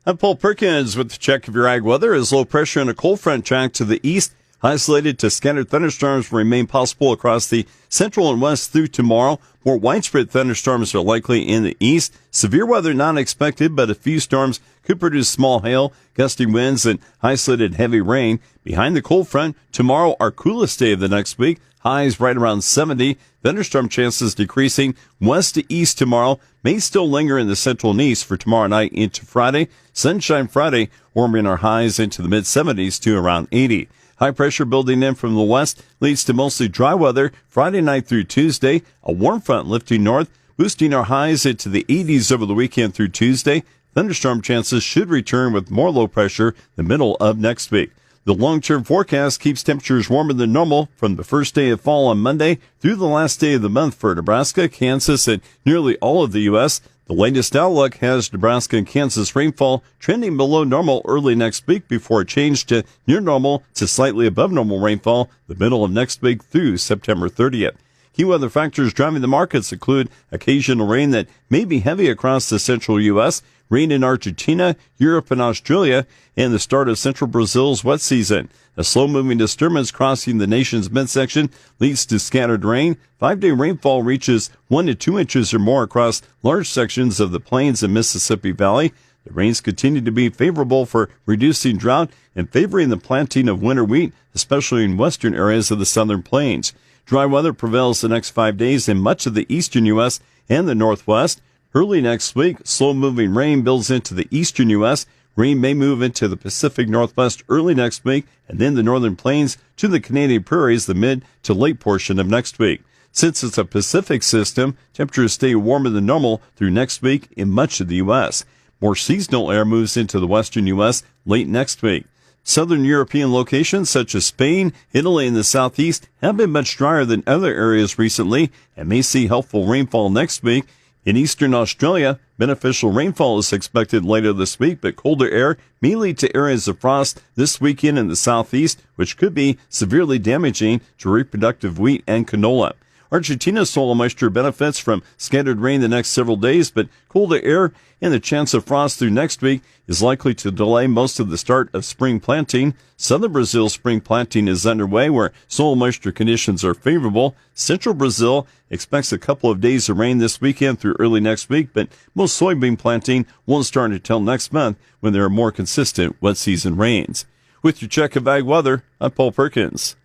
I'm Paul Perkins with the check of your ag weather. As low pressure and a cold front track to the east, isolated to scattered thunderstorms will remain possible across the central and west through tomorrow. More widespread thunderstorms are likely in the east. Severe weather not expected, but a few storms could produce small hail, gusty winds, and isolated heavy rain. Behind the cold front, tomorrow our coolest day of the next week. Highs right around 70. Thunderstorm chances decreasing west to east tomorrow. May still linger in the central and east for tomorrow night into Friday. Sunshine Friday, warming our highs into the mid-70s to around 80. High pressure building in from the west leads to mostly dry weather Friday night through Tuesday. A warm front lifting north, boosting our highs into the 80s over the weekend through Tuesday. Thunderstorm chances should return with more low pressure the middle of next week. The long-term forecast keeps temperatures warmer than normal from the first day of fall on Monday through the last day of the month for Nebraska, Kansas, and nearly all of the U.S. The latest outlook has Nebraska and Kansas rainfall trending below normal early next week before a change to near normal to slightly above normal rainfall the middle of next week through September 30th. Key weather factors driving the markets include occasional rain that may be heavy across the central U.S., rain in Argentina, Europe, and Australia, and the start of central Brazil's wet season. A slow-moving disturbance crossing the nation's midsection leads to scattered rain. 5-day rainfall reaches 1 to 2 inches or more across large sections of the plains and Mississippi Valley. The rains continue to be favorable for reducing drought and favoring the planting of winter wheat, especially in western areas of the southern plains. Dry weather prevails the next 5 days in much of the eastern U.S. and the Northwest. Early next week, slow-moving rain builds into the eastern U.S. Rain may move into the Pacific Northwest early next week, and then the northern plains to the Canadian prairies the mid to late portion of next week. Since it's a Pacific system, temperatures stay warmer than normal through next week in much of the U.S. More seasonal air moves into the western U.S. late next week. Southern European locations such as Spain, Italy, and the southeast have been much drier than other areas recently and may see helpful rainfall next week. In eastern Australia, beneficial rainfall is expected later this week, but colder air may lead to areas of frost this weekend in the southeast, which could be severely damaging to reproductive wheat and canola. Argentina's soil moisture benefits from scattered rain the next several days, but colder air and the chance of frost through next week is likely to delay most of the start of spring planting. Southern Brazil's spring planting is underway where soil moisture conditions are favorable. Central Brazil expects a couple of days of rain this weekend through early next week, but most soybean planting won't start until next month when there are more consistent wet season rains. With your check of ag weather, I'm Paul Perkins.